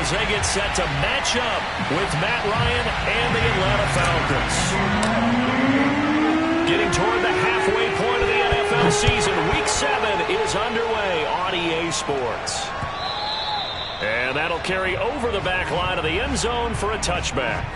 as they get set to match up with Matt Ryan and the Atlanta Falcons. Getting toward the halfway point of the NFL season, Week 7 is underway on EA Sports. And that'll carry over the back line of the end zone for a touchback.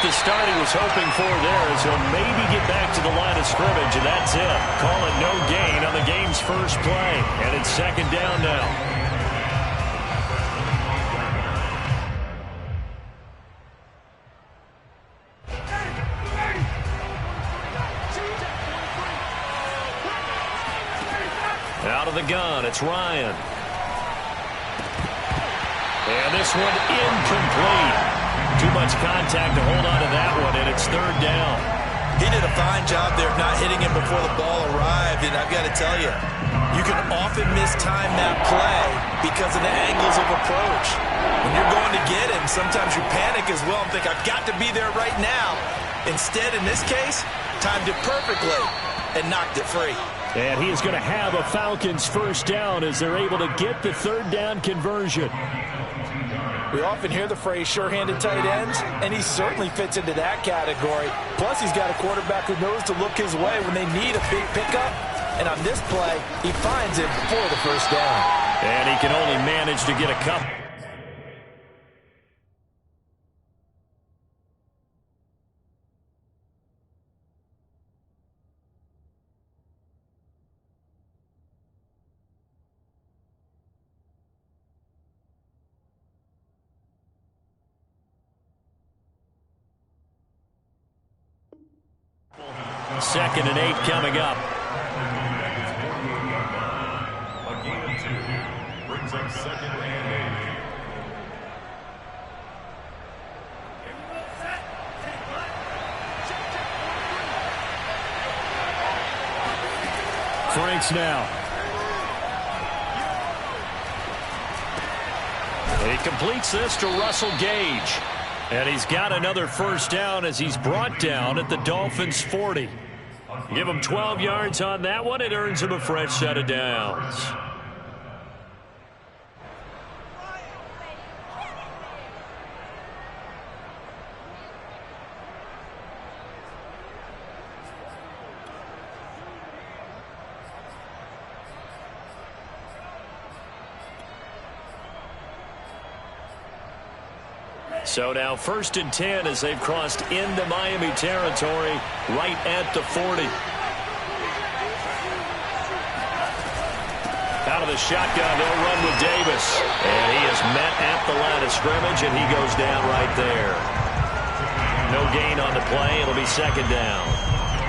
The start he was hoping for there as he'll maybe get back to the line of scrimmage, and that's it. Call it no gain on the game's first play, and it's second down now. Out of the gun, it's Ryan. And this one incomplete. Too much contact to hold on to that one, and it's third down. He did a fine job there of not hitting him before the ball arrived, and I've got to tell you, you can often mistime that play because of the angles of approach. When you're going to get him, sometimes you panic as well and think, I've got to be there right now. Instead, in this case, timed it perfectly and knocked it free. And he is going to have a Falcons first down as they're able to get the third down conversion. We often hear the phrase sure-handed tight ends, and he certainly fits into that category. Plus, he's got a quarterback who knows to look his way when they need a big pickup. And on this play, he finds it for the first down. And he can only manage to get a couple. Second and 8 coming up. A gain of 2 brings up second and 8. Franks now. And he completes this to Russell Gage. And he's got another first down as he's brought down at the Dolphins' 40. Give him 12 yards on that one. It earns him a fresh set of downs. So now first and 10 as they've crossed into Miami territory right at the 40. Out of the shotgun, they'll run with Davis. And he is met at the line of scrimmage, and he goes down right there. No gain on the play. It'll be second down.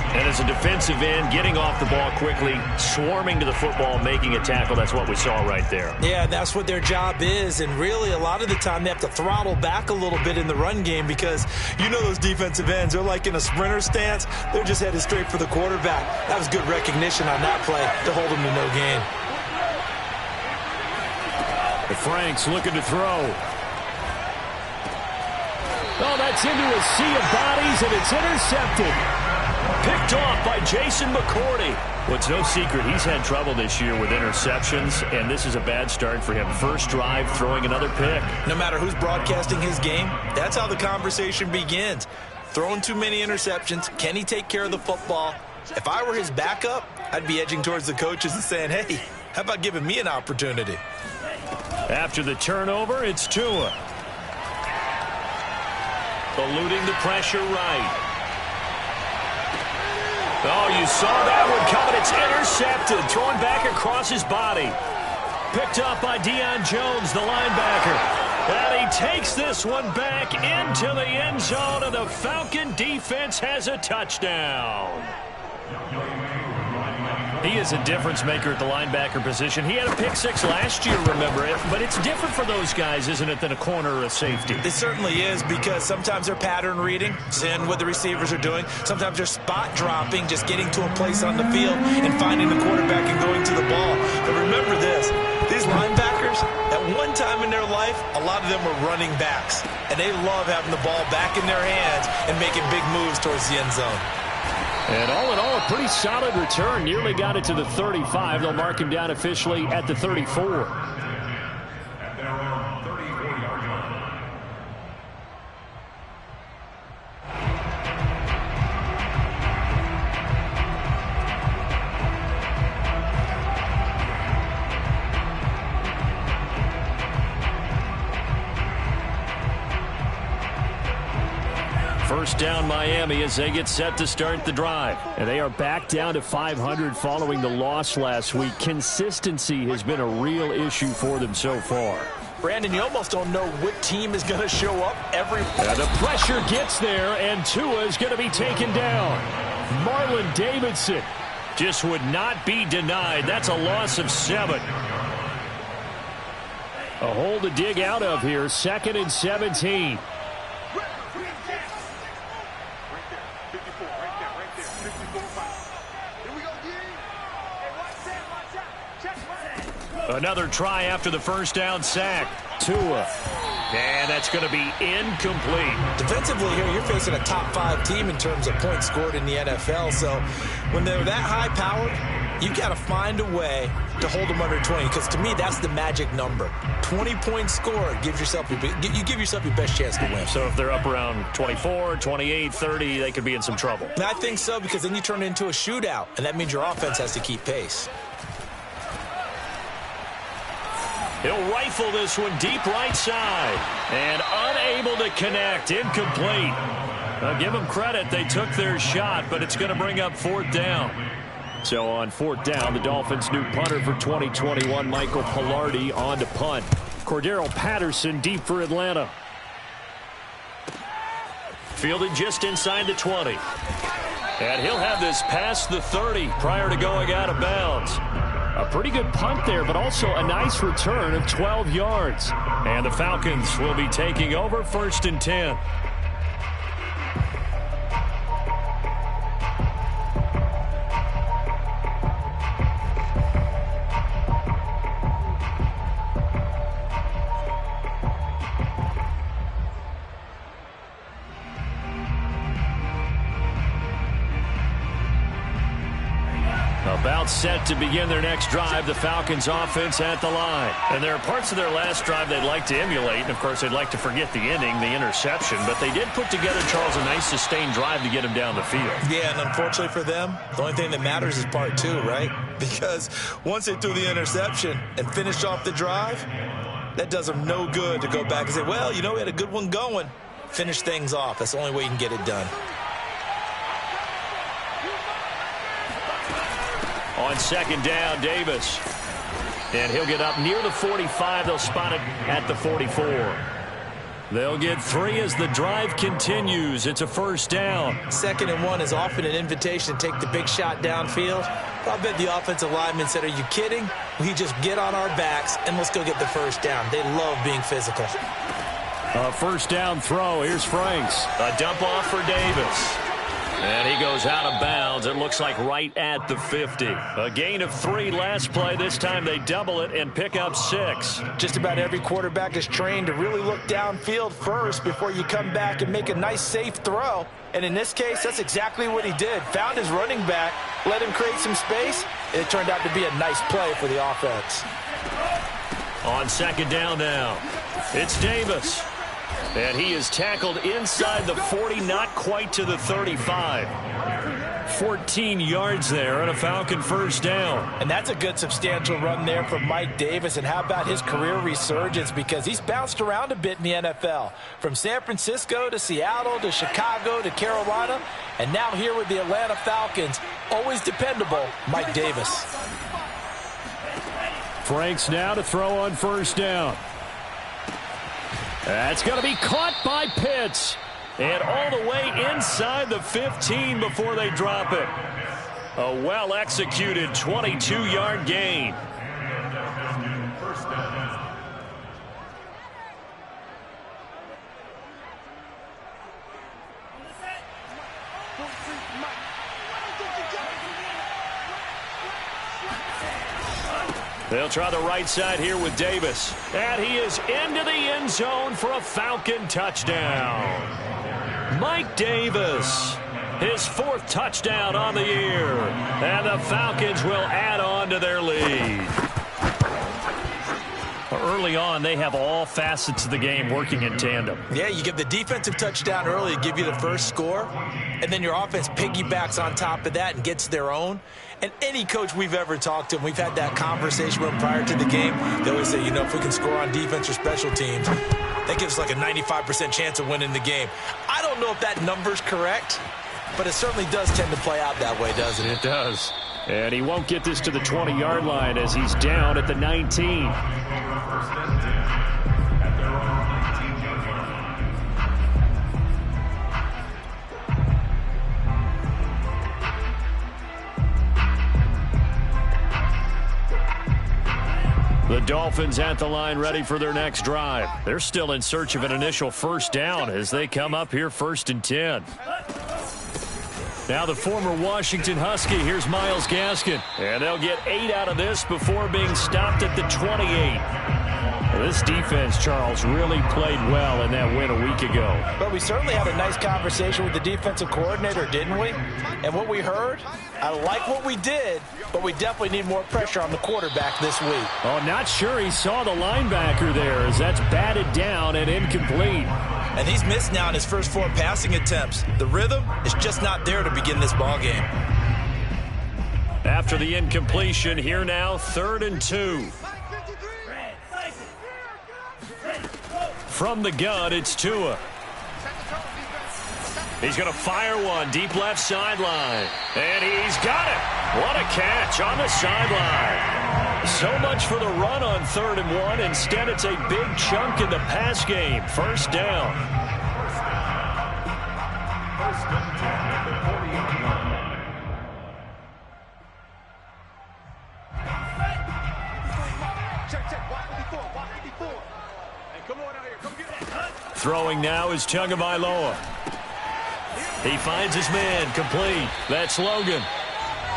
And as a defensive end, getting off the ball quickly, swarming to the football, making a tackle, that's what we saw right there. Yeah, that's what their job is. And really, a lot of the time, they have to throttle back a little bit in the run game because you know those defensive ends, they're like in a sprinter stance. They're just headed straight for the quarterback. That was good recognition on that play to hold them to no gain. Franks looking to throw. Oh, that's into a sea of bodies, and it's intercepted. Picked off by Jason McCourty. Well, it's no secret he's had trouble this year with interceptions, and this is a bad start for him. First drive, throwing another pick. No matter who's broadcasting his game, that's how the conversation begins. Throwing too many interceptions. Can he take care of the football? If I were his backup, I'd be edging towards the coaches and saying, hey, how about giving me an opportunity? After the turnover, it's Tua. Eluding the pressure right. Oh, you saw that one coming. It's intercepted. Thrown back across his body. Picked up by Deion Jones, the linebacker. And he takes this one back into the end zone, and the Falcon defense has a touchdown. He is a difference maker at the linebacker position. He had a pick six last year, remember it. But it's different for those guys, isn't it, than a corner or a safety? It certainly is, because sometimes they're pattern reading, seeing what the receivers are doing. Sometimes they're spot dropping, just getting to a place on the field and finding the quarterback and going to the ball. But remember this, these linebackers, at one time in their life, a lot of them were running backs. And they love having the ball back in their hands and making big moves towards the end zone. And all in all, a pretty solid return. Nearly got it to the 35. They'll mark him down officially at the 34. At their own 34-yard line. First down Miami as they get set to start the drive. And they are back down to 500 following the loss last week. Consistency has been a real issue for them so far. Brandon, you almost don't know what team is going to show up every... The pressure gets there, and Tua is going to be taken down. Marlon Davidson just would not be denied. That's a loss of 7. A hole to dig out of here. 2nd and 17. Another try after the first down sack. Tua. And that's going to be incomplete. Defensively here, you're facing a top 5 team in terms of points scored in the NFL. So when they're that high powered, you got to find a way to hold them under 20. Because to me, that's the magic number. 20 points scored gives yourself you give yourself your best chance to win. So if they're up around 24, 28, 30, they could be in some trouble. And I think so, because then you turn it into a shootout, and that means your offense has to keep pace. He'll rifle this one deep right side. And unable to connect. Incomplete. Now give them credit. They took their shot, but it's going to bring up 4th down. So on 4th down, the Dolphins' new punter for 2021, Michael Pilardi, on to punt. Cordero Patterson deep for Atlanta. Fielded just inside the 20. And he'll have this past the 30 prior to going out of bounds. A pretty good punt there, but also a nice return of 12 yards. And the Falcons will be taking over 1st and 10. About set to begin their next drive, the Falcons offense at the line. And there are parts of their last drive they'd like to emulate. And, of course, they'd like to forget the ending, the interception. But they did put together, Charles, a nice sustained drive to get him down the field. Yeah, and unfortunately for them, the only thing that matters is part 2, right? Because once they threw the interception and finished off the drive, that does them no good to go back and say, well, you know, we had a good one going. Finish things off. That's the only way you can get it done. On 2nd down, Davis. And he'll get up near the 45. They'll spot it at the 44. They'll get 3 as the drive continues. It's a 1st down. 2nd and 1 is often an invitation to take the big shot downfield. I bet the offensive lineman said, are you kidding? We just get on our backs and let's go get the 1st down. They love being physical. A 1st down throw. Here's Franks. A dump off for Davis. And he goes out of bounds. It looks like right at the 50. A gain of 3 last play. This time they double it and pick up 6. Just about every quarterback is trained to really look downfield first before you come back and make a nice, safe throw. And in this case, that's exactly what he did. Found his running back, let him create some space, and it turned out to be a nice play for the offense. On 2nd down now, it's Davis. And he is tackled inside the 40, not quite to the 35. 14 yards there and a Falcon 1st down. And that's a good substantial run there from Mike Davis. And how about his career resurgence? Because he's bounced around a bit in the NFL. From San Francisco to Seattle to Chicago to Carolina. And now here with the Atlanta Falcons. Always dependable, Mike Davis. Franks now to throw on 1st down. That's going to be caught by Pitts. And all the way inside the 15 before they drop it. A well-executed 22-yard gain. First down. They'll try the right side here with Davis. And he is into the end zone for a Falcon touchdown. Mike Davis, his 4th touchdown on the year. And the Falcons will add on to their lead. Early on, they have all facets of the game working in tandem. Yeah, you give the defensive touchdown early, give you the first score, and then your offense piggybacks on top of that and gets their own. And any coach we've ever talked to, we've had that conversation with them prior to the game, they always say, you know, if we can score on defense or special teams, that gives us like a 95% chance of winning the game. I don't know if that number's correct, but it certainly does tend to play out that way, doesn't it? It does. And he won't get this to the 20-yard line as he's down at the 19. First and 10 at their own 19-yard line. The Dolphins at the line ready for their next drive. They're still in search of an initial first down as they come up here 1st and 10. Now the former Washington Husky, here's Myles Gaskin. And they'll get 8 out of this before being stopped at the 28. This defense, Charles, really played well in that win a week ago. But we certainly had a nice conversation with the defensive coordinator, didn't we? And what we heard, I like what we did, but we definitely need more pressure on the quarterback this week. Oh, not sure he saw the linebacker there as that's batted down and incomplete. And he's missed now in his first 4 passing attempts. The rhythm is just not there to begin this ball game. After the incompletion, here now, 3rd and 2. From the gun, it's Tua. He's going to fire one deep left sideline. And he's got it. What a catch on the sideline. So much for the run on 3rd and 1. Instead, it's a big chunk in the pass game. First down. First and 10 at the 40-yard line. Throwing now is Tagovailoa. He finds his man, complete. That's Logan.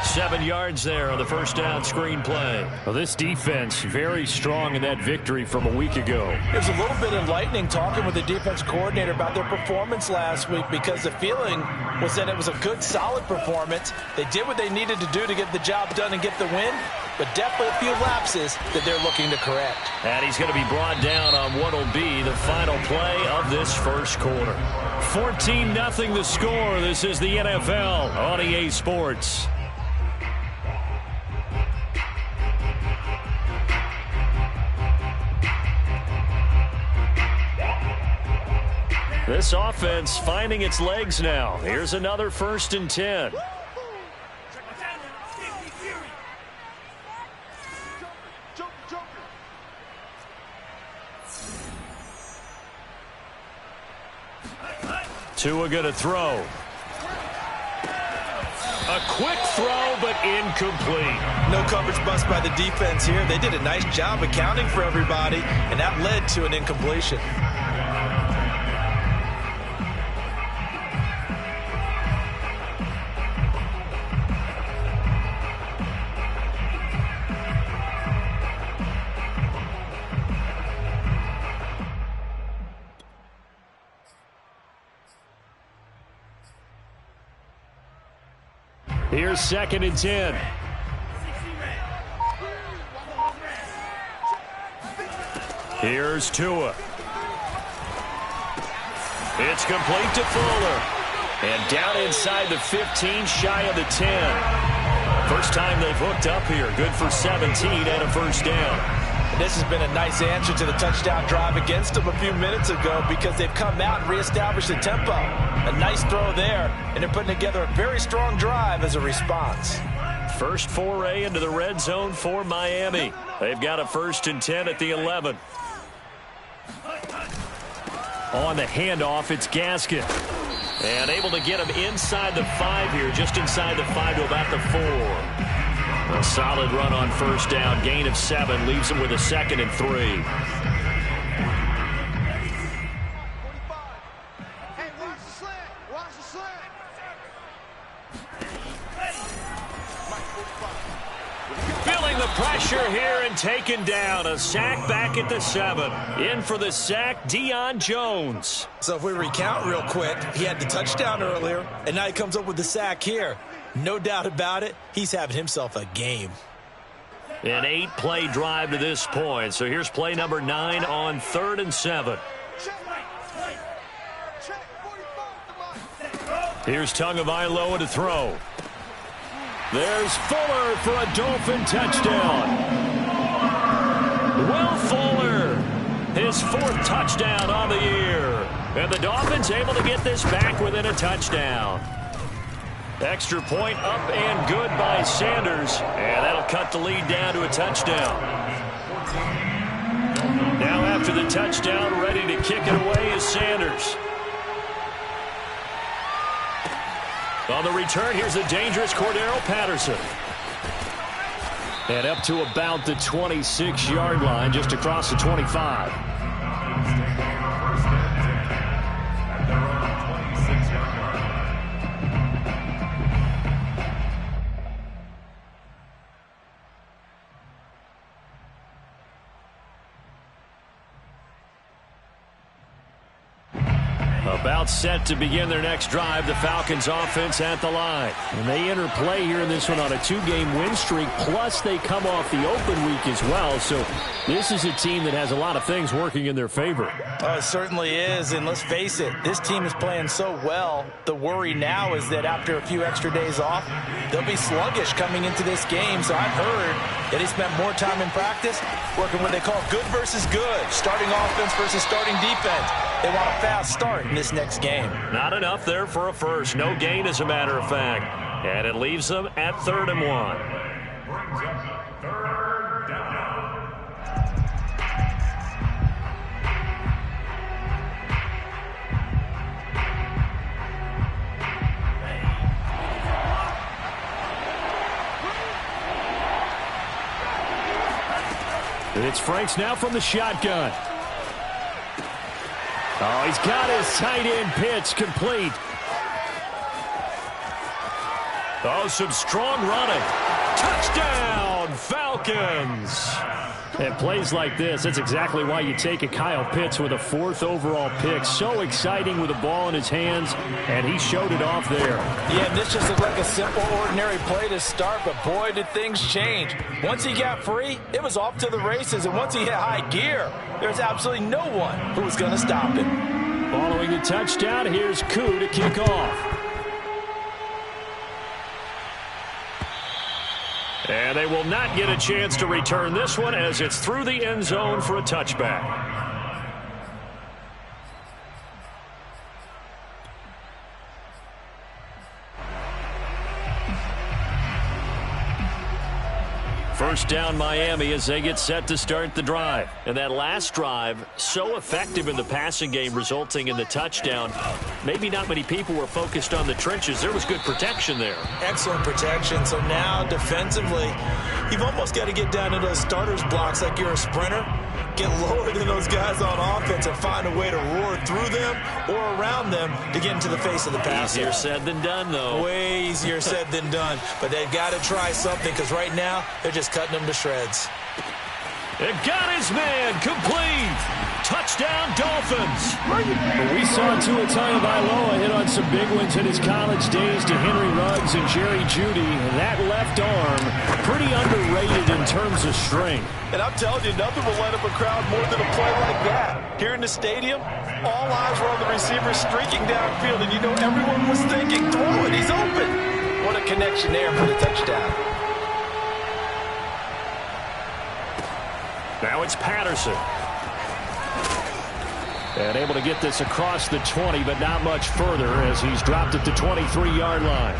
7 yards there on the first down screen play. Well, this defense very strong in that victory from a week ago. It was a little bit enlightening talking with the defense coordinator about their performance last week because the feeling was that it was a good, solid performance. They did what they needed to do to get the job done and get the win, but definitely a few lapses that they're looking to correct. And he's going to be brought down on what will be the final play of this first quarter. 14-0 the score. This is the NFL on EA Sports. This offense finding its legs now. Here's another 1st and 10. Tua going to throw. A quick throw, but incomplete. No coverage bust by the defense here. They did a nice job accounting for everybody, and that led to an incompletion. Here's 2nd and 10. Here's Tua. It's complete to Fuller. And down inside the 15, shy of the 10. First time they've hooked up here. Good for 17 and a first down. And this has been a nice answer to the touchdown drive against them a few minutes ago because they've come out and reestablished the tempo. A nice throw there, and they're putting together a very strong drive as a response. First foray into the red zone for Miami. They've got a 1st and 10 at the 11. On the handoff, it's Gaskin. And able to get him inside the 5 here, just inside the 5 to about the 4. A solid run on first down, gain of 7, leaves him with a 2nd and 3. Feeling the pressure here and taken down. A sack back at the 7. In for the sack, Deion Jones. So if we recount real quick, he had the touchdown earlier, and now he comes up with the sack here. No doubt about it, he's having himself a game. An 8-play drive to this point. So here's play number 9 on 3rd and 7. Here's Tagovailoa to throw. There's Fuller for a Dolphin touchdown. Will Fuller, his 4th touchdown on the year. And the Dolphins able to get this back within a touchdown. Extra point up and good by Sanders. And that'll cut the lead down to a touchdown. Now after the touchdown, ready to kick it away is Sanders. On the return, here's a dangerous Cordero Patterson. And up to about the 26-yard line, just across the 25. About set to begin their next drive, the Falcons offense at the line. And they enter play here in this one on a 2-game win streak, plus they come off the open week as well. So this is a team that has a lot of things working in their favor. Oh, it certainly is, and let's face it, this team is playing so well. The worry now is that after a few extra days off, they'll be sluggish coming into this game. So I've heard that they spent more time in practice working what they call good versus good, starting offense versus starting defense. They want a fast start in this next game. Not enough there for a first. No gain, as a matter of fact. And it leaves them at 3rd and 1. And it's Franks now from the shotgun. Oh, he's got his tight end pitch complete. Oh, some strong running. Touchdown, Falcons. And plays like this, that's exactly why you take a Kyle Pitts with a 4th overall pick. So exciting with the ball in his hands, and he showed it off there. Yeah, and this just looked like a simple, ordinary play to start, but boy, did things change. Once he got free, it was off to the races, and once he hit high gear, there's absolutely no one who was going to stop him. Following the touchdown, here's Koo to kick off. And they will not get a chance to return this one as it's through the end zone for a touchback. First down Miami as they get set to start the drive. And that last drive, so effective in the passing game, resulting in the touchdown. Maybe not many people were focused on the trenches. There was good protection there. Excellent protection. So now defensively, you've almost got to get down to those starters blocks like you're a sprinter. Get lower than those guys on offense and find a way to roar through them or around them to get into the face of the passer. Easier said than done, though. Way easier said than done. But they've got to try something because right now they're just cutting them to shreds. It got his man complete. Touchdown, Dolphins. We saw Tua Tagovailoa hit on some big ones in his college days to Henry Ruggs and Jerry Jeudy. That left arm, pretty underrated in terms of strength. And I'm telling you, nothing will light up a crowd more than a play like that. Here in the stadium, all eyes were on the receiver streaking downfield, and you know everyone was thinking, throw it, he's open. What a connection there for the touchdown. Now it's Patterson. And able to get this across the 20, but not much further as he's dropped at the 23-yard line.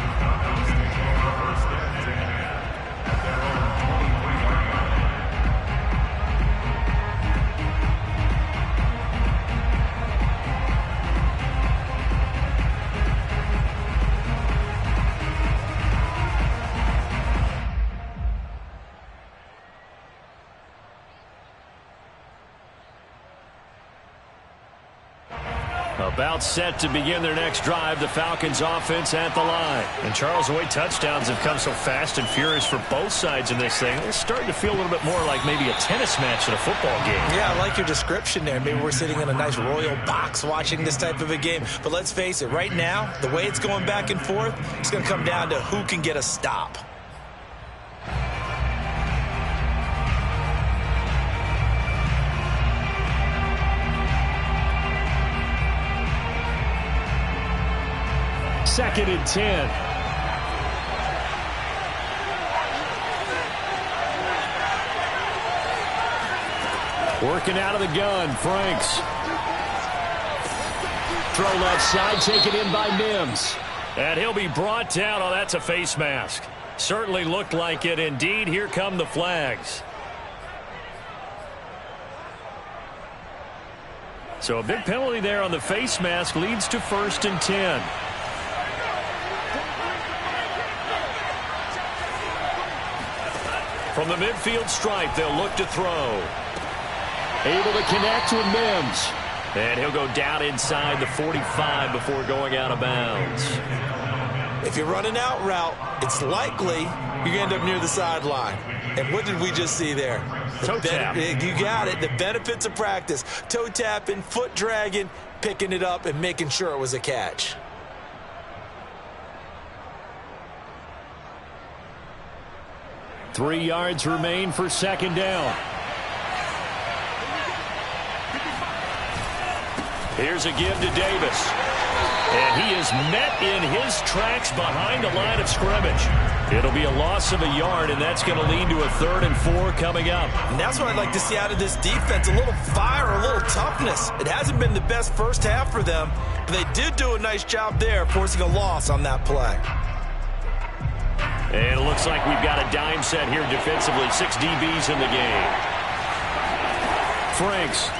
About set to begin their next drive, the Falcons offense at the line. And Charles, the way touchdowns have come so fast and furious for both sides in this thing, it's starting to feel a little bit more like maybe a tennis match in a football game. Yeah, I like your description there. Maybe we're sitting in a nice royal box watching this type of a game. But let's face it, right now, the way it's going back and forth, it's going to come down to who can get a stop. Second and 10. Working out of the gun, Franks. Throw left side, taken in by Mims. And he'll be brought down. Oh, that's a face mask. Certainly looked like it. Indeed, here come the flags. So a big penalty there on the face mask leads to 1st and 10. From the midfield stripe, they'll look to throw. Able to connect with Mims. And he'll go down inside the 45 before going out of bounds. If you're running out route, it's likely you're going to end up near the sideline. And what did we just see there? Toe tap. You got it. The benefits of practice. Toe tapping, foot dragging, picking it up, and making sure it was a catch. Three yards remain for second down. Here's a give to Davis. And he is met in his tracks behind the line of scrimmage. It'll be a loss of a yard, and that's going to lead to a 3rd and 4 coming up. And that's what I'd like to see out of this defense, a little fire, a little toughness. It hasn't been the best first half for them, but they did do a nice job there, forcing a loss on that play. And it looks like we've got a dime set here defensively. 6 DBs in the game. Franks.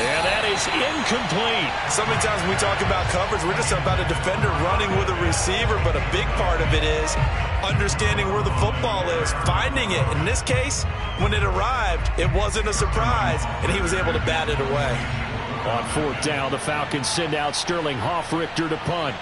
And that is incomplete. So many times when we talk about coverage, we're just about a defender running with a receiver, but a big part of it is understanding where the football is, finding it. In this case, when it arrived, it wasn't a surprise, and he was able to bat it away. On 4th down, the Falcons send out Sterling Hoffrichter to punt.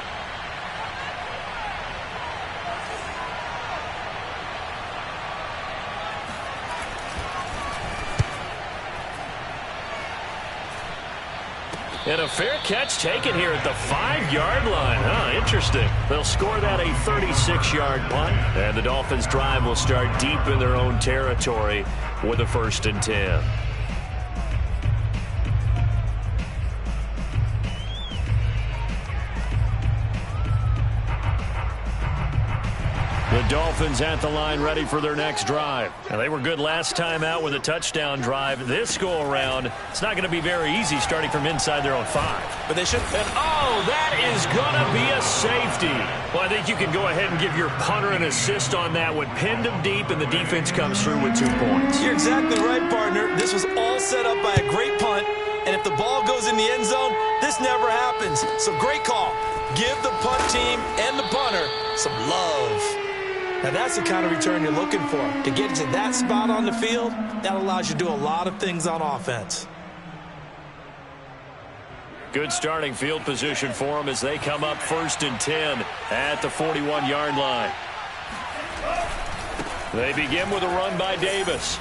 And a fair catch taken here at the 5-yard line. Huh, interesting. They'll score that a 36-yard punt. And the Dolphins' drive will start deep in their own territory with a 1st and 10. The Dolphins at the line ready for their next drive. Now, they were good last time out with a touchdown drive. This go-around, it's not going to be very easy starting from inside their own 5. But they should. And, oh, that is going to be a safety. Well, I think you can go ahead and give your punter an assist on that one. Pinned him deep, and the defense comes through with 2 points. You're exactly right, partner. This was all set up by a great punt. And if the ball goes in the end zone, this never happens. So great call. Give the punt team and the punter some love. Now, that's the kind of return you're looking for. To get to that spot on the field, that allows you to do a lot of things on offense. Good starting field position for them as they come up 1st and 10 at the 41-yard line. They begin with a run by Davis.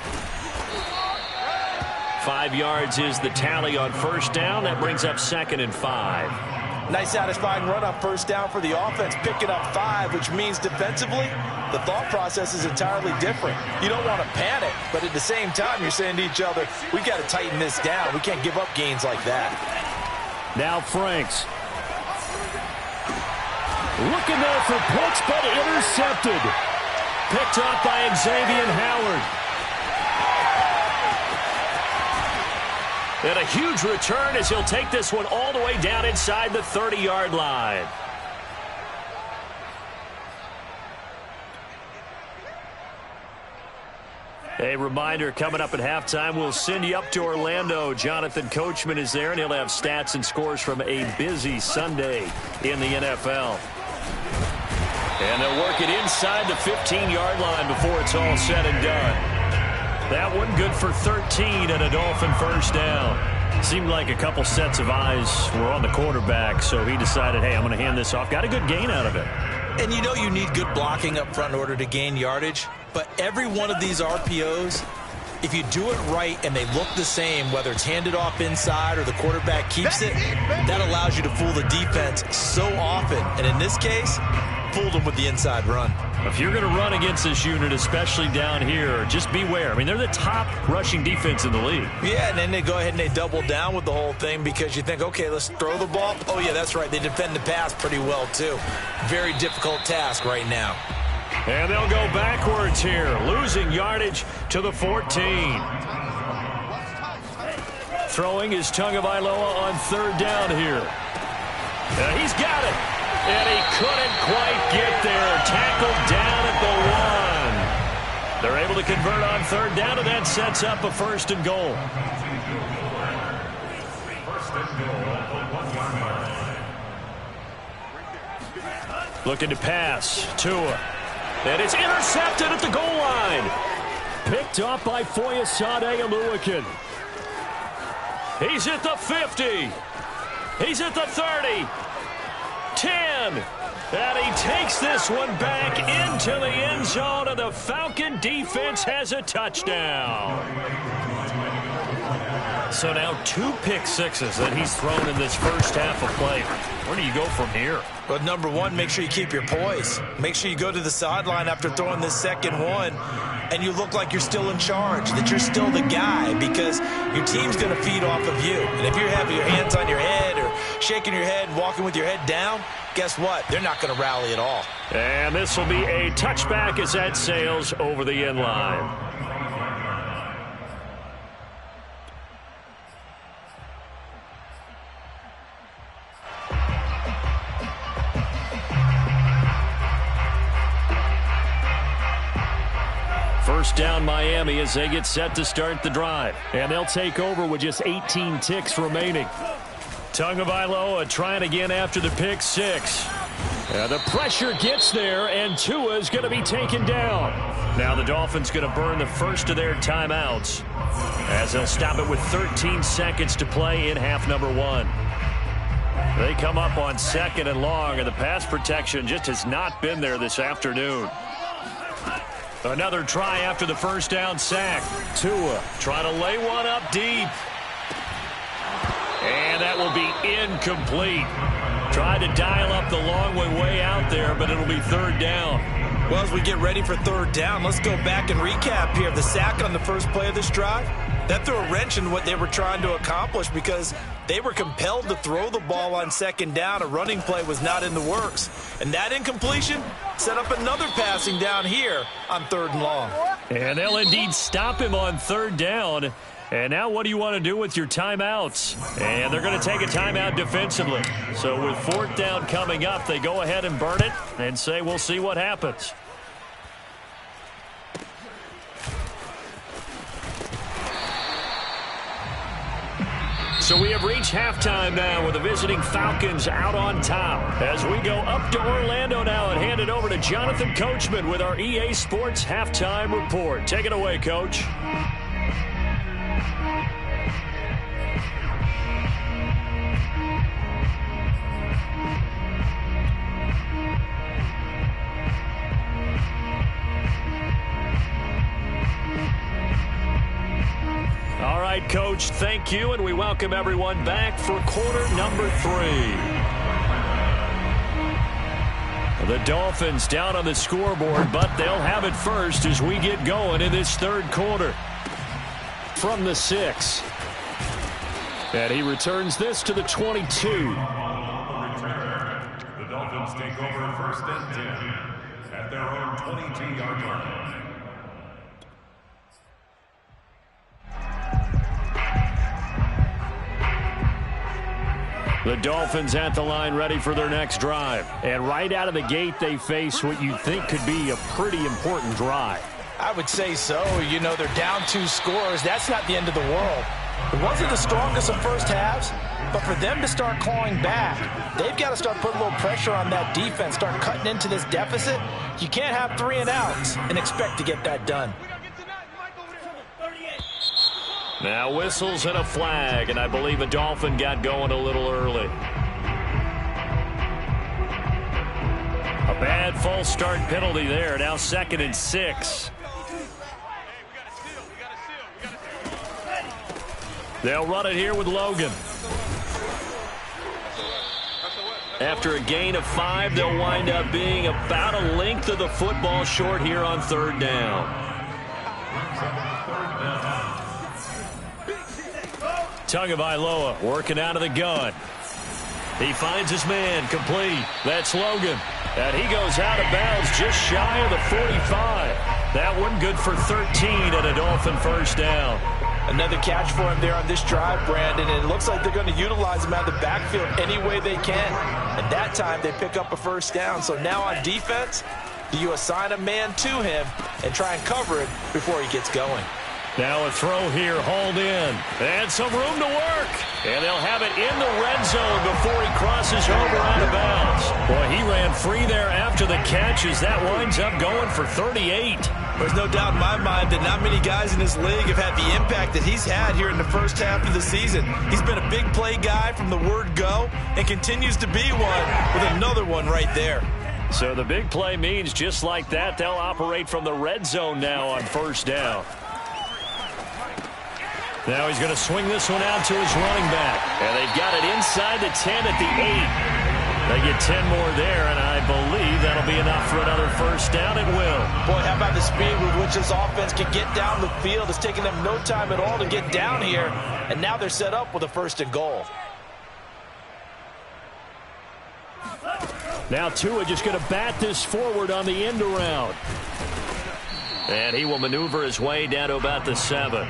5 yards is the tally on 1st down. That brings up 2nd and 5. Nice satisfying run on 1st down for the offense, picking up 5, which means defensively, the thought process is entirely different. You don't want to panic, but at the same time, you're saying to each other, we've got to tighten this down. We can't give up gains like that. Now Franks. Looking there for picks, but intercepted. Picked off by Xavier Howard. And a huge return as he'll take this one all the way down inside the 30-yard line. A reminder, coming up at halftime, we'll send you up to Orlando. Jonathan Coachman is there, and he'll have stats and scores from a busy Sunday in the NFL. And they'll work it inside the 15-yard line before it's all said and done. That one good for 13 and a Dolphin first down. Seemed like a couple sets of eyes were on the quarterback, so he decided, hey, I'm going to hand this off. Got a good gain out of it. And you know you need good blocking up front in order to gain yardage, but every one of these RPOs, if you do it right and they look the same, whether it's handed off inside or the quarterback keeps it, that allows you to fool the defense so often. And in this case, fooled them with the inside run. If you're going to run against this unit, especially down here, just beware. I mean, they're the top rushing defense in the league. Yeah, and then they go ahead and they double down with the whole thing because you think, okay, let's throw the ball. Oh, yeah, that's right. They defend the pass pretty well, too. Very difficult task right now. And they'll go backwards here, losing yardage to the 14. Throwing is Tagovailoa on third down here. He's got it. And he couldn't quite get there. Tackled down at the 1. They're able to convert on third down, and that sets up a first and goal. Looking to pass. Tua. And it's intercepted at the goal line. Picked up by Foyesade Oluwakin. He's at the 50. He's at the 30. 10. And he takes this one back into the end zone, and the Falcon defense has a touchdown. So now 2 pick sixes that he's thrown in this first half of play. Where do you go from here? Well, number one, make sure you keep your poise. Make sure you go to the sideline after throwing this second one, and you look like you're still in charge, that you're still the guy, because your team's going to feed off of you. And if you're having your hands on your head or shaking your head, walking with your head down, guess what? They're not going to rally at all. And this will be a touchback as that sails over the end line. First down Miami as they get set to start the drive. And they'll take over with just 18 ticks remaining. Tagovailoa trying again after the pick six. The pressure gets there, and Tua is going to be taken down. Now the Dolphins going to burn the first of their timeouts as they'll stop it with 13 seconds to play in half number 1. They come up on second and long, and the pass protection just has not been there this afternoon. Another try after the first down sack. Tua trying to lay one up deep. And that will be incomplete. Tried to dial up the long way out there, but it'll be third down. Well, as we get ready for third down, let's go back and recap here. The sack on the first play of this drive, that threw a wrench in what they were trying to accomplish because they were compelled to throw the ball on second down. A running play was not in the works. And that incompletion set up another passing down here on third and long. And they'll indeed stop him on third down. And now what do you want to do with your timeouts? And they're going to take a timeout defensively. So with fourth down coming up, they go ahead and burn it and say we'll see what happens. So we have reached halftime now with the visiting Falcons out on top. As we go up to Orlando now and hand it over to Jonathan Coachman with our EA Sports Halftime Report. Take it away, Coach. All right, Coach, thank you, and we welcome everyone back for quarter number 3. The Dolphins down on the scoreboard, but they'll have it first as we get going in this third quarter. From the 6. And he returns this to the 22. The Dolphins take over first and 10 at their own 22-yard line. The Dolphins at the line ready for their next drive. And right out of the gate, they face what you think could be a pretty important drive. I would say so. You know, they're down 2 scores. That's not the end of the world. It wasn't the strongest of first halves, but for them to start clawing back, they've got to start putting a little pressure on that defense, start cutting into this deficit. You can't have 3 and outs and expect to get that done. Now whistles and a flag, and I believe a Dolphin got going a little early. A bad false start penalty there. Now 2nd and 6. They'll run it here with Logan. After a gain of 5, they'll wind up being about a length of the football short here on 3rd down. Tagovailoa working out of the gun. He finds his man, complete. That's Logan. And he goes out of bounds just shy of the 45. That one good for 13 and a Dolphin 1st down. Another catch for him there on this drive, Brandon, and it looks like they're going to utilize him out of the backfield any way they can. And that time they pick up a 1st down. So now on defense, do you assign a man to him and try and cover it before he gets going? Now a throw here, hauled in, and some room to work. And they'll have it in the red zone before he crosses over out of bounds. Boy, he ran free there after the catch as that winds up going for 38. There's no doubt in my mind that not many guys in this league have had the impact that he's had here in the 1st half of the season. He's been a big play guy from the word go and continues to be one with another one right there. So the big play means just like that, they'll operate from the red zone now on 1st down. Now he's going to swing this one out to his running back. And they've got it inside the 10 at the 8. They get 10 more there, and I believe that'll be enough for another 1st down. It will. Boy, how about the speed with which this offense can get down the field? It's taking them no time at all to get down here. And now they're set up with a 1st and goal. Now Tua just going to bat this forward on the end around. And he will maneuver his way down to about the 7.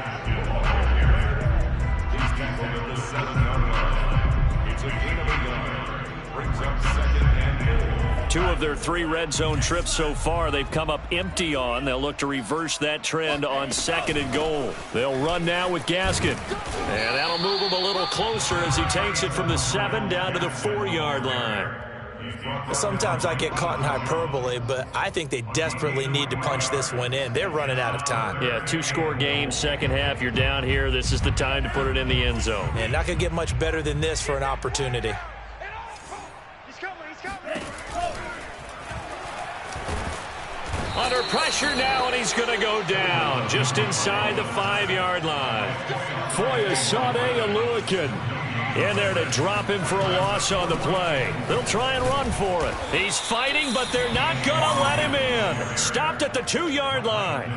Two of their 3 red zone trips so far they've come up empty on. They'll look to reverse that trend on 2nd and goal. They'll run now with Gaskin. And that'll move him a little closer as he takes it from the 7 down to the 4-yard line. Sometimes I get caught in hyperbole, but I think they desperately need to punch this one in. They're running out of time. Yeah, 2-score game, 2nd half, you're down here. This is the time to put it in the end zone. And not going to get much better than this for an opportunity. Under pressure now, and he's going to go down just inside the 5-yard line. Foyesade Aluakin in there to drop him for a loss on the play. They'll try and run for it. He's fighting, but they're not going to let him in. Stopped at the 2-yard line.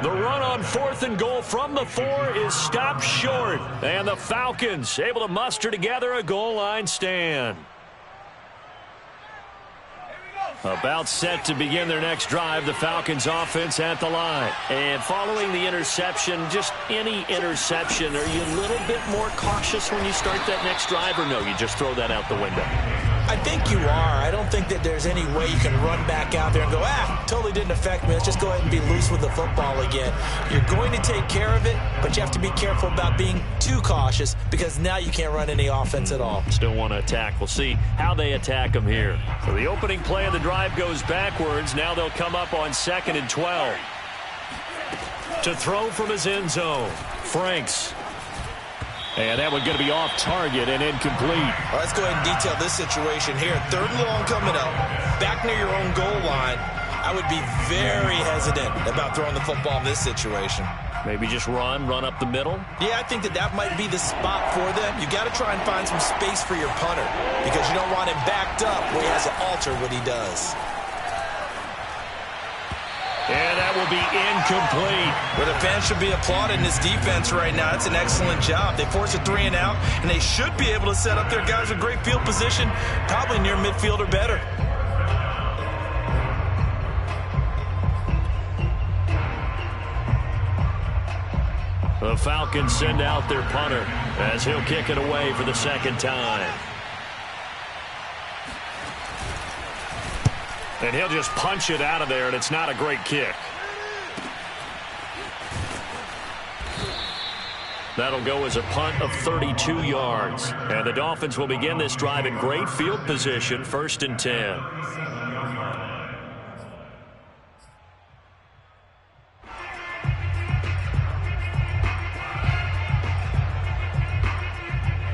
The run on 4th and goal from the 4 is stopped short. And the Falcons able to muster together a goal line stand. About set to begin their next drive, the Falcons offense at the line. And following the interception, just any interception, are you a little bit more cautious when you start that next drive, or no, you just throw that out the window? I think you are. I don't think that there's any way you can run back out there and go, totally didn't affect me. Let's just go ahead and be loose with the football again. You're going to take care of it, but you have to be careful about being too cautious because now you can't run any offense at all. Still want to attack. We'll see how they attack them here. So the opening play of the drive goes backwards. Now they'll come up on 2nd and 12. To throw from his end zone, Franks. And that one's going to be off target and incomplete. Well, let's go ahead and detail this situation here. 3rd and long coming up, back near your own goal line. I would be very hesitant about throwing the football in this situation. Maybe just run up the middle? Yeah, I think that might be the spot for them. You got to try and find some space for your punter because you don't want him backed up where he has to alter what he does. And that will be incomplete. Well, the fans should be applauding this defense right now. It's an excellent job. They force a 3 and out, and they should be able to set up their guys with great field position, probably near midfield or better. The Falcons send out their punter as he'll kick it away for the 2nd time. And he'll just punch it out of there, and it's not a great kick. That'll go as a punt of 32 yards. And the Dolphins will begin this drive in great field position, 1st and 10.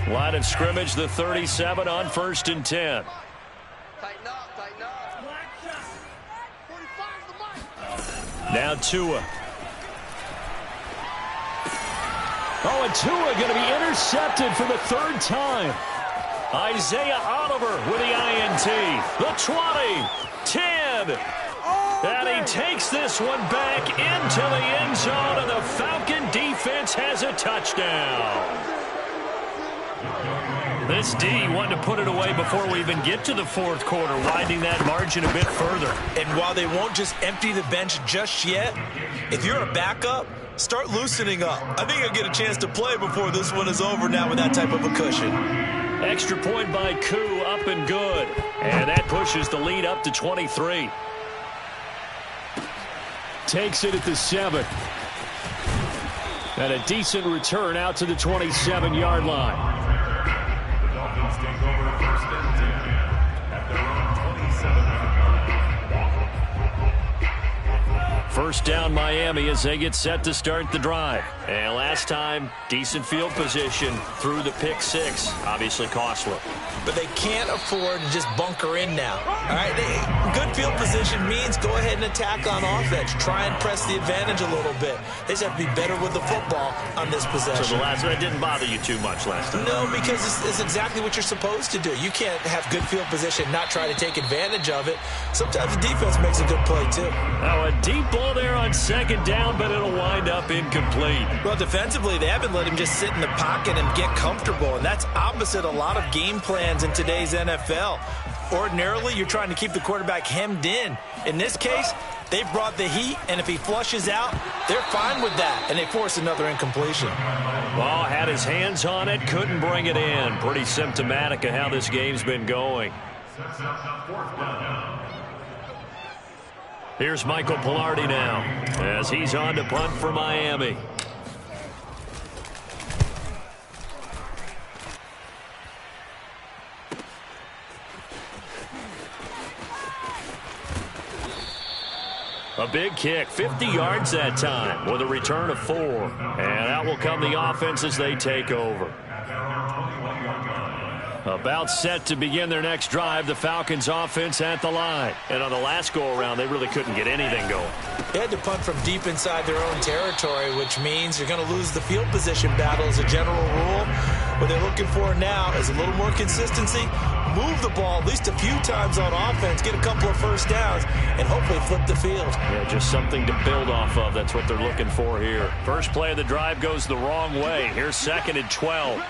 Line of scrimmage, the 37 on 1st and 10. Now Tua. Oh, and Tua going to be intercepted for the 3rd time. Isaiah Oliver with the INT. The 20, 10. And he takes this one back into the end zone, and the Falcon defense has a touchdown. This D wanted to put it away before we even get to the 4th quarter, widening that margin a bit further. And while they won't just empty the bench just yet, if you're a backup, start loosening up. I think you'll get a chance to play before this one is over now with that type of a cushion. Extra point by Koo, up and good. And that pushes the lead up to 23. Takes it at the 7. And a decent return out to the 27-yard line. The Dolphins take over 1st and 10 at their own 27-yard line. First down Miami as they get set to start the drive. And last time, decent field position through the pick 6. Obviously costly. But they can't afford to just bunker in now. All right, good field position means go ahead and attack on offense. Try and press the advantage a little bit. They just have to be better with the football on this possession. So the last one didn't bother you too much last time? No, because it's exactly what you're supposed to do. You can't have good field position, not try to take advantage of it. Sometimes the defense makes a good play, too. Now a deep ball there on 2nd down, but it'll wind up incomplete. Well, defensively, they haven't let him just sit in the pocket and get comfortable, and that's opposite a lot of game plans in today's NFL. Ordinarily, you're trying to keep the quarterback hemmed in. In this case, they brought the heat, and if he flushes out, they're fine with that, and they force another incompletion. Ball had his hands on it, couldn't bring it in. Pretty symptomatic of how this game's been going. Here's Michael Pilardi now as he's on to punt for Miami. A big kick, 50 yards that time with a return of 4. And out will come the offense as they take over. About set to begin their next drive, the Falcons offense at the line. And on the last go-around, they really couldn't get anything going. They had to punt from deep inside their own territory, which means you're going to lose the field position battle as a general rule. What they're looking for now is a little more consistency, move the ball at least a few times on offense, get a couple of first downs, and hopefully flip the field. Yeah, just something to build off of. That's what they're looking for here. First play of the drive goes the wrong way. Here's 2nd and 12.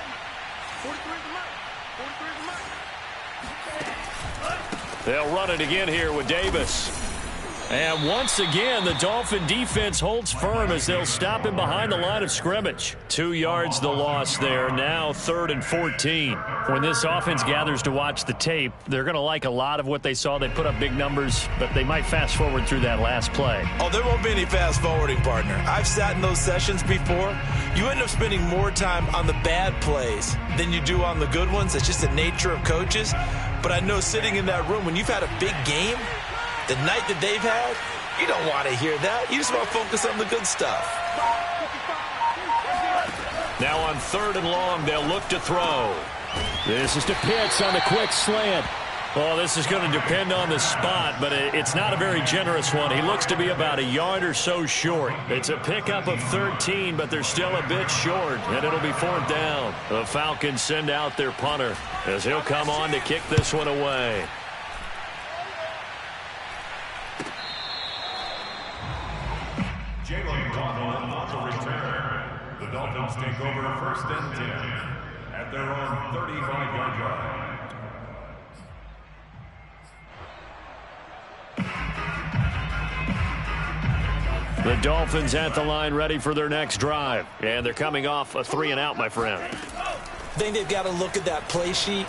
They'll run it again here with Davis. And once again, the Dolphin defense holds firm as they'll stop him behind the line of scrimmage. 2 yards the loss there. Now 3rd and 14. When this offense gathers to watch the tape, they're going to like a lot of what they saw. They put up big numbers, but they might fast forward through that last play. Oh, there won't be any fast forwarding, partner. I've sat in those sessions before. You end up spending more time on the bad plays than you do on the good ones. It's just the nature of coaches. But I know sitting in that room, when you've had a big game, the night that they've had, you don't want to hear that. You just want to focus on the good stuff. Now on 3rd and long, they'll look to throw. This is to Pitts on the quick slant. Well, this is going to depend on the spot, but it's not a very generous one. He looks to be about a yard or so short. It's a pickup of 13, but they're still a bit short, and it'll be 4th down. The Falcons send out their punter as he'll come on to kick this one away. The Dolphins take over 1st and 10 at their own 35-yard line. The Dolphins at the line ready for their next drive. And they're coming off a 3-and-out, my friend. I think they've got to look at that play sheet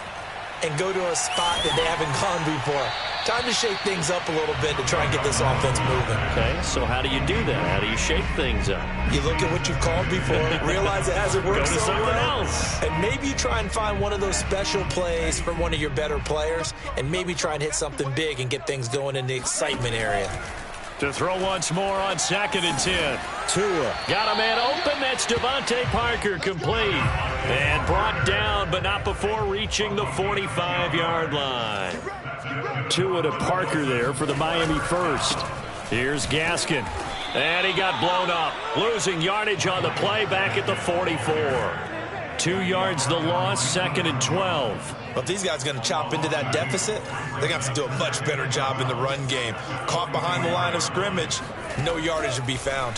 and go to a spot that they haven't gone before. Time to shake things up a little bit to try and get this offense moving. Okay, so how do you do that? How do you shake things up? You look at what you've called before, realize it hasn't worked so well, and maybe you try and find one of those special plays for one of your better players, and maybe try and hit something big and get things going in the excitement area. To throw once more on 2nd and 10. Tua got a man open. That's Devontae Parker complete. And brought down down, but not before reaching the 45-yard line. Tua to Parker there for the Miami first. Here's Gaskin. And he got blown up. Losing yardage on the play back at the 44. 2 yards the loss, 2nd and 12. Well, if these guys are going to chop into that deficit, they're going to have to do a much better job in the run game. Caught behind the line of scrimmage, no yardage to be found.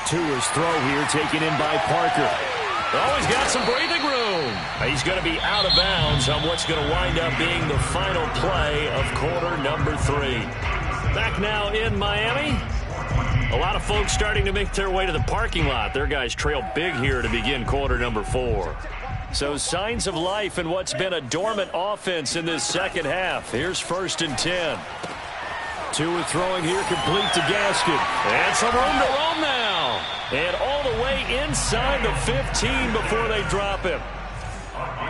Tua's throw here taken in by Parker. Oh, he's got some breathing room. He's going to be out of bounds on what's going to wind up being the final play of quarter number 3. Back now in Miami. A lot of folks starting to make their way to the parking lot. Their guys trail big here to begin quarter number 4. So signs of life in what's been a dormant offense in this second half. Here's 1st and 10. Tua throwing here complete to Gaskin. And some room to roam now. And all the way inside the 15 before they drop him.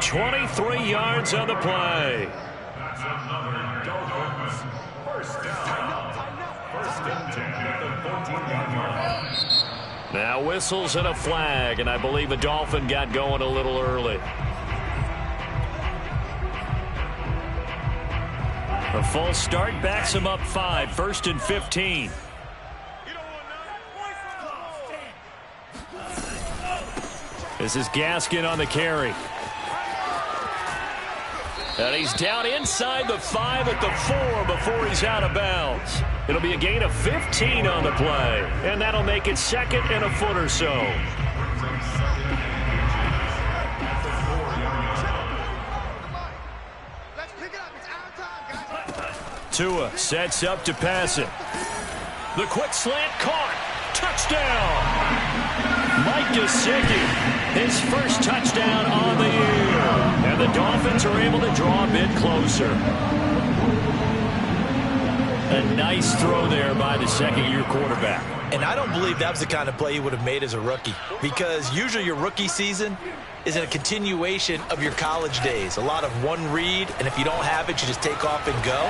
23 yards on the play. That's another Dolphins first down. 1st and 10 at the 14-yard line. Now whistles and a flag, and I believe a Dolphin got going a little early. A false start backs him up 5, 1st and 15. This is Gaskin on the carry. And he's down inside the 5 at the 4 before he's out of bounds. It'll be a gain of 15 on the play. And that'll make it 2nd and a foot or so. Tua sets up to pass it. The quick slant caught. Touchdown. Mike Gesicki, his first touchdown on the year. And the Dolphins are able to draw a bit closer. A nice throw there by the second-year quarterback. And I don't believe that was the kind of play he would have made as a rookie, because usually your rookie season is a continuation of your college days. A lot of one read, and if you don't have it, you just take off and go.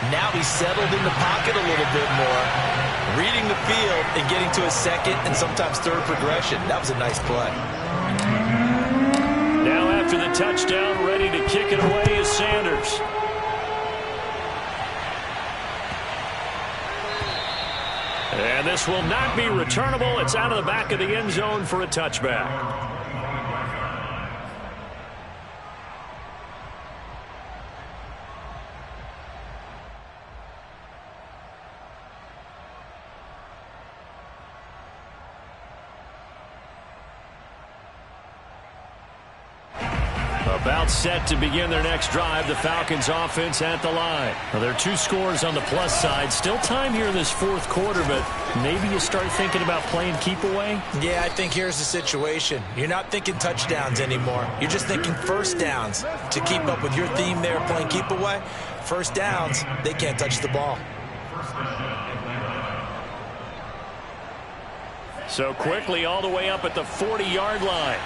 Now he's settled in the pocket a little bit more, reading the field and getting to a second and sometimes third progression. That was a nice play. Now after the touchdown, ready to kick it away is Sanders. And this will not be returnable. It's out of the back of the end zone for a touchback. About set to begin their next drive. The Falcons offense at the line. Well, there are 2 scores on the plus side. Still time here in this 4th quarter, but maybe you start thinking about playing keep away? Yeah, I think here's the situation. You're not thinking touchdowns anymore. You're just thinking first downs. To keep up with your theme there, playing keep away, first downs, they can't touch the ball. So quickly all the way up at the 40-yard line.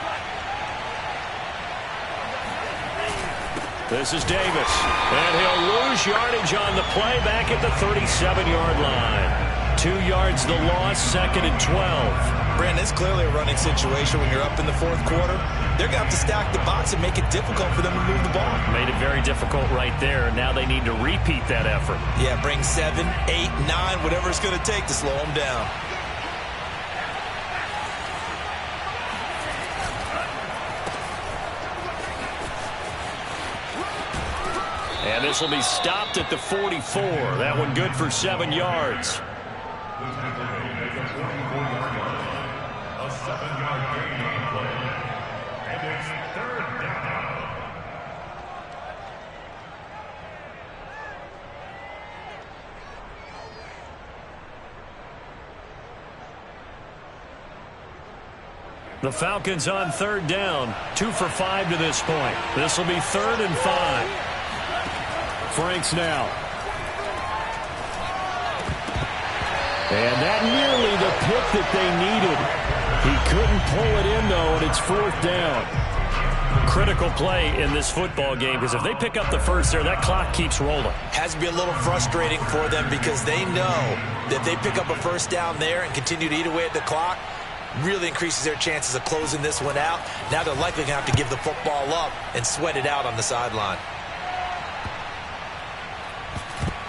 This is Davis, and he'll lose yardage on the play back at the 37-yard line. 2 yards the loss, 2nd and 12. Brandon, it's clearly a running situation when you're up in the 4th quarter. They're going to have to stack the box and make it difficult for them to move the ball. Made it very difficult right there. Now they need to repeat that effort. Yeah, bring 7, 8, 9, whatever it's going to take to slow them down. And this will be stopped at the 44. That one good for 7 yards. A 7-yard gain on the play. And it's 3rd down. The Falcons on 3rd down. 2 for 5 to this point. This will be 3rd and 5. Franks now. And that nearly the pick that they needed. He couldn't pull it in, though, and it's 4th down. Critical play in this football game, because if they pick up the first there, that clock keeps rolling. Has to be a little frustrating for them, because they know that they pick up a first down there and continue to eat away at the clock, really increases their chances of closing this one out. Now they're likely going to have to give the football up and sweat it out on the sideline.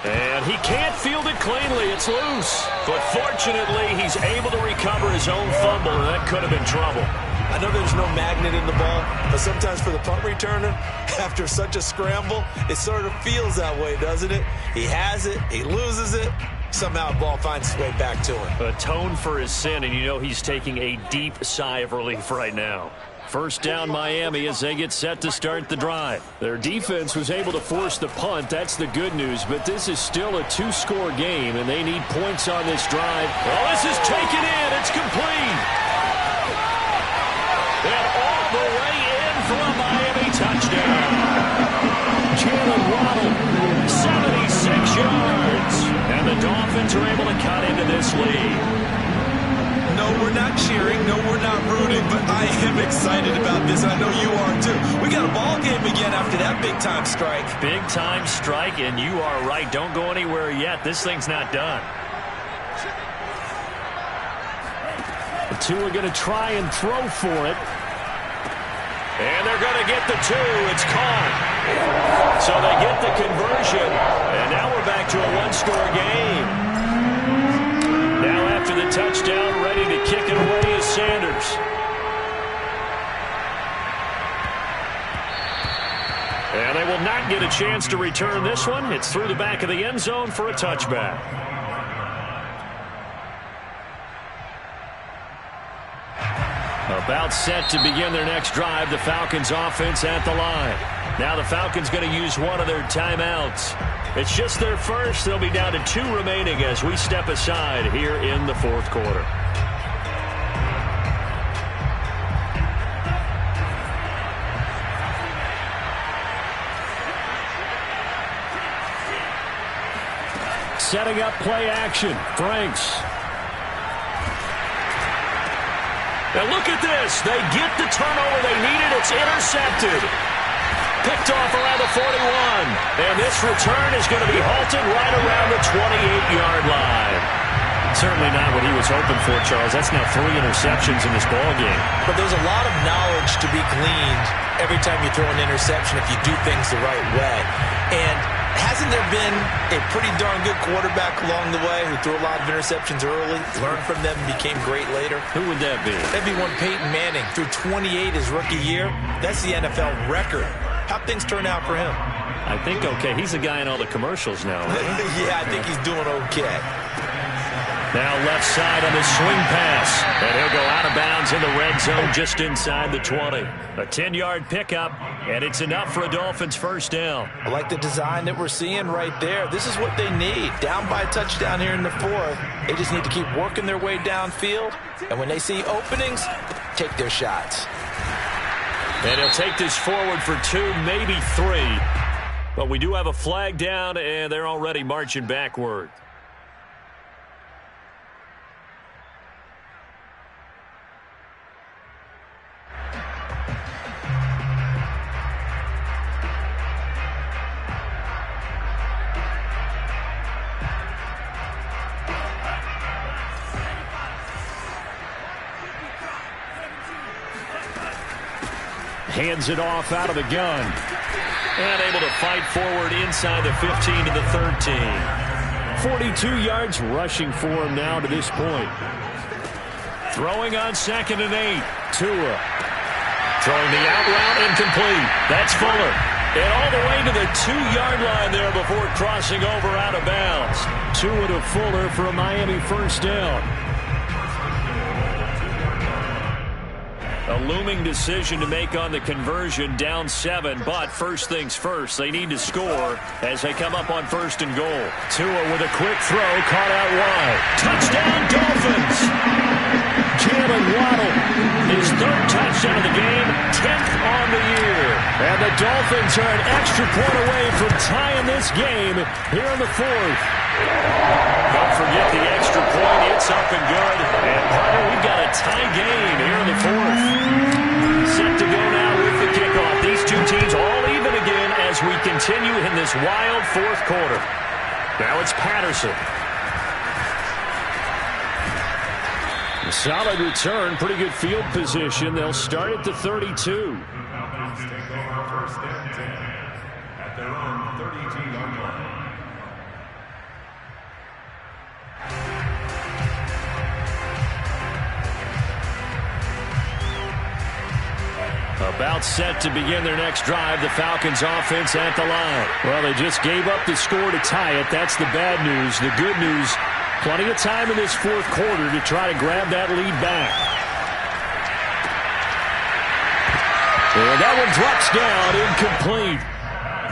And he can't field it cleanly. It's loose. But fortunately, he's able to recover his own fumble, and that could have been trouble. I know there's no magnet in the ball, but sometimes for the punt returner, after such a scramble, it sort of feels that way, doesn't it? He has it, he loses it, somehow the ball finds its way back to him. Atone for his sin, and you know he's taking a deep sigh of relief right now. First down Miami as they get set to start the drive. Their defense was able to force the punt. That's the good news, but this is still a two-score game, and they need points on this drive. Oh, this is taken in. It's complete. And all the way in for a Miami touchdown. Jalen Waddle, 76 yards. And the Dolphins are able to cut into this lead. No, we're not cheering. No, we're not rooting. But I am excited about this. I know you are, too. We got a ball game again after that big-time strike. Big-time strike, and you are right. Don't go anywhere yet. This thing's not done. The two are going to try and throw for it. And they're going to get the two. It's caught. So they get the conversion. And now we're back to a one-score game. Now after the touchdown, ready to kick it away is Sanders. And they will not get a chance to return this one. It's through the back of the end zone for a touchback. About set to begin their next drive, the Falcons offense at the line. Now the Falcons going to use one of their timeouts. It's just their first. They'll be down to 2 remaining as we step aside here in the fourth quarter. Setting up play action. Franks. Now look at this. They get the turnover they needed. It's intercepted. Picked off around the 41. And this return is going to be halted right around the 28-yard line. Certainly not what he was hoping for, Charles. That's now 3 interceptions in this ballgame. But there's a lot of knowledge to be gleaned every time you throw an interception if you do things the right way. And hasn't there been a pretty darn good quarterback along the way who threw a lot of interceptions early, learned from them, and became great later? Who would that be? That'd be one Peyton Manning. Threw 28 his rookie year. That's the NFL record. How'd things turn out for him? I think okay. He's the guy in all the commercials now, right? Yeah, I think he's doing okay. Now left side on the swing pass. And he'll go out of bounds in the red zone just inside the 20. A 10-yard pickup, and it's enough for a Dolphins first down. I like the design that we're seeing right there. This is what they need. Down by a touchdown here in the fourth. They just need to keep working their way downfield. And when they see openings, take their shots. And he'll take this forward for 2, maybe 3. But we do have a flag down, and they're already marching backward. Hands it off out of the gun. And able to fight forward inside the 15 to the 13. 42 yards rushing for him now to this point. Throwing on 2nd and 8. Tua. Throwing the out route incomplete. That's Fuller. And all the way to the 2-yard line there before crossing over out of bounds. Tua to Fuller for a Miami first down. A looming decision to make on the conversion, down 7, but first things first, they need to score as they come up on 1st and goal. Tua with a quick throw, caught out wide. Touchdown, Dolphins! Jalen Waddle, his 3rd touchdown of the game, 10th on the year. And the Dolphins are an extra point away from tying this game here in the 4th. Don't forget the extra point. It's up and good. And, partner, we've got a tie game here in the 4th. Set to go now with the kickoff. These two teams all even again as we continue in this wild 4th quarter. Now it's Patterson. Solid return, pretty good field position. They'll start at the 32. The Falcons take over first and 10 at their own 32-yard line. About set to begin their next drive, the Falcons offense at the line. Well, they just gave up the score to tie it. That's the bad news. The good news, plenty of time in this fourth quarter to try to grab that lead back. And that one drops down, incomplete.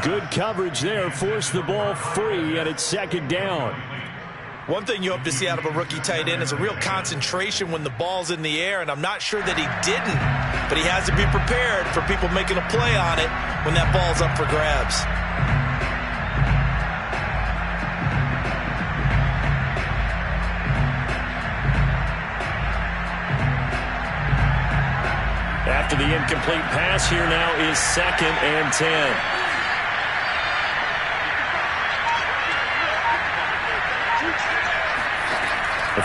Good coverage there, forced the ball free, and it's second down. One thing you hope to see out of a rookie tight end is a real concentration when the ball's in the air, and I'm not sure that he didn't, but he has to be prepared for people making a play on it when that ball's up for grabs. After the incomplete pass, here now is second and 10.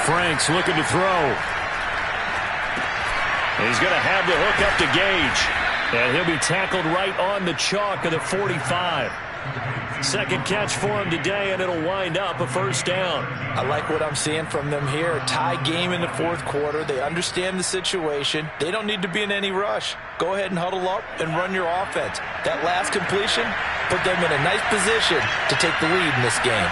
Frank's looking to throw. He's going to have the hook up to Gage. And he'll be tackled right on the chalk of the 45. Second catch for him today, and it'll wind up a first down. I like what I'm seeing from them here. Tie game in the fourth quarter. They understand the situation. They don't need to be in any rush. Go ahead and huddle up and run your offense. That last completion put them in a nice position to take the lead in this game.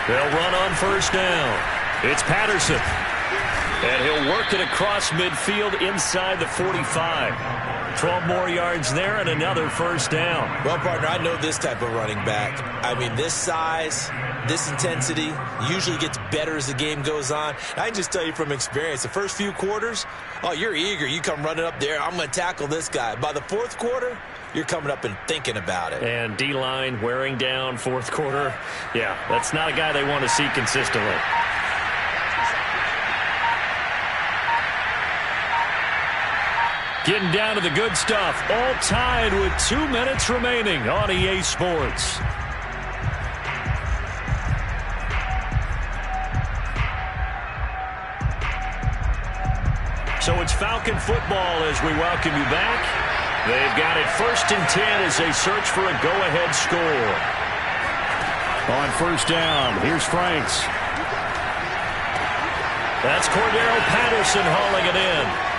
They'll run on first down. It's Patterson. And he'll work it across midfield inside the 45. 12 more yards there and another first down. Well, partner, I know this type of running back. I mean, this size, this intensity usually gets better as the game goes on. I can just tell you from experience, the first few quarters, oh, you're eager. You come running up there, I'm going to tackle this guy. By the fourth quarter, you're coming up and thinking about it. And D-line wearing down fourth quarter. Yeah, that's not a guy they want to see consistently. Getting down to the good stuff. All tied with 2 minutes remaining on EA Sports. So it's Falcon football as we welcome you back. They've got it 1st and 10 as they search for a go-ahead score. On first down, here's Franks. That's Cordero Patterson hauling it in.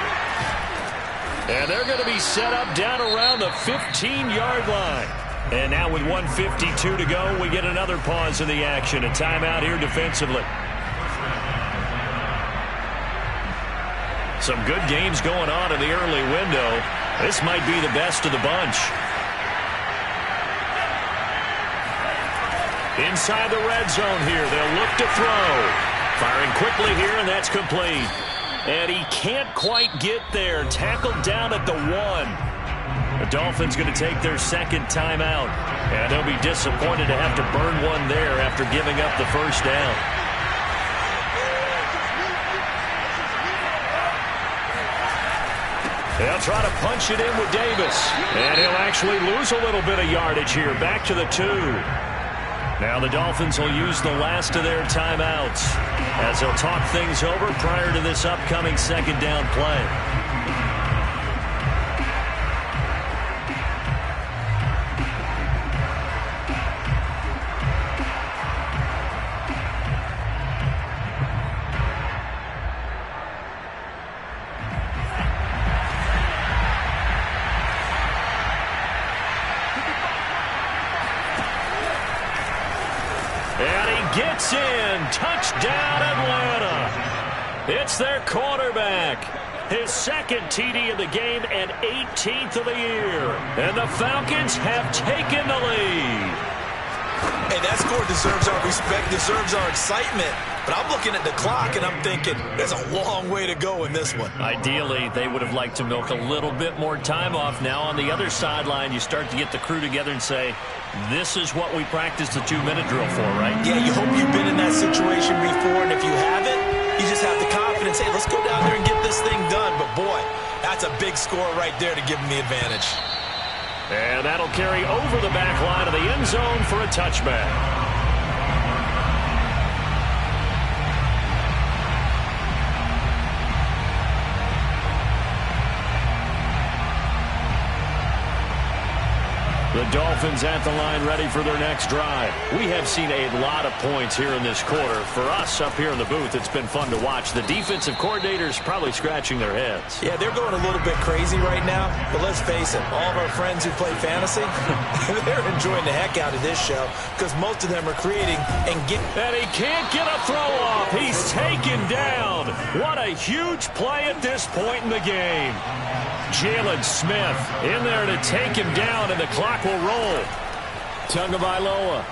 And they're going to be set up down around the 15-yard line. And now with 1:52 to go, we get another pause in the action. A timeout here defensively. Some good games going on in the early window. This might be the best of the bunch. Inside the red zone here, they'll look to throw. Firing quickly here, and that's complete. And he can't quite get there. Tackled down at the 1. The Dolphins going to take their second timeout. And they'll be disappointed to have to burn one there after giving up the first down. They'll try to punch it in with Davis. And he'll actually lose a little bit of yardage here. Back to the 2. Now the Dolphins will use the last of their timeouts as they'll talk things over prior to this upcoming second down play. Gets in. Touchdown, Atlanta. It's their quarterback. His second TD of the game and 18th of the year. And the Falcons have taken the lead. Hey, that score deserves our respect, deserves our excitement. But I'm looking at the clock, and I'm thinking there's a long way to go in this one. Ideally, they would have liked to milk a little bit more time off. Now on the other sideline, you start to get the crew together and say, this is what we practiced the 2-minute drill for, right? Yeah, you hope you've been in that situation before, and if you haven't, you just have the confidence, hey, let's go down there and get this thing done. But, boy, that's a big score right there to give them the advantage. And that'll carry over the back line of the end zone for a touchback. The Dolphins at the line ready for their next drive. We have seen a lot of points here in this quarter. For us up here in the booth, it's been fun to watch. The defensive coordinators probably scratching their heads. Yeah, they're going a little bit crazy right now. But let's face it, all of our friends who play fantasy, they're enjoying the heck out of this show because most of them are creating and getting. And he can't get a throw off. He's taken down. What a huge play at this point in the game. Jalen Smith in there to take him down, and the clock will roll. Tagovailoa.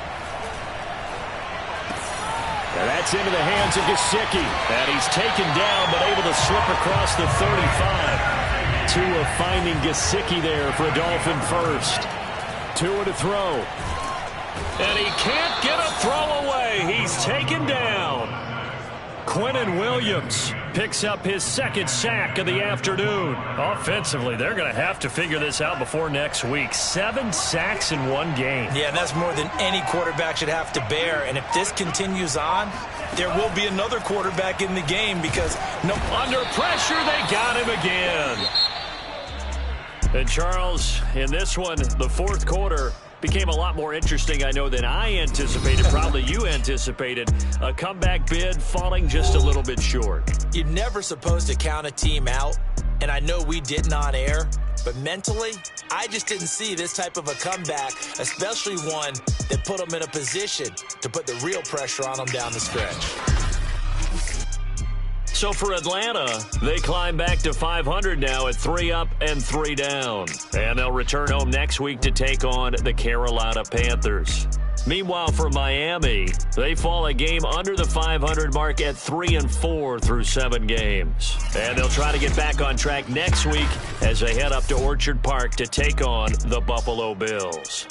And that's into the hands of Gesicki. And he's taken down, but able to slip across the 35. Tua finding Gesicki there for a Dolphin first. Tua to throw. And he can't get a throw away. He's taken down. Quinnen Williams picks up his second sack of the afternoon. Offensively, they're going to have to figure this out before next week. 7 sacks in one game. Yeah, and that's more than any quarterback should have to bear. And if this continues on, there will be another quarterback in the game because under pressure, they got him again. And Charles, in this one, the fourth quarter became a lot more interesting, I know, than I anticipated. Probably you anticipated. A comeback bid falling just a little bit short. You're never supposed to count a team out, and I know we didn't on air, but mentally, I just didn't see this type of a comeback, especially one that put them in a position to put the real pressure on them down the stretch. So for Atlanta, they climb back to 500 now at 3 up and 3 down. And they'll return home next week to take on the Carolina Panthers. Meanwhile, for Miami, they fall a game under the 500 mark at 3-4 through 7 games. And they'll try to get back on track next week as they head up to Orchard Park to take on the Buffalo Bills.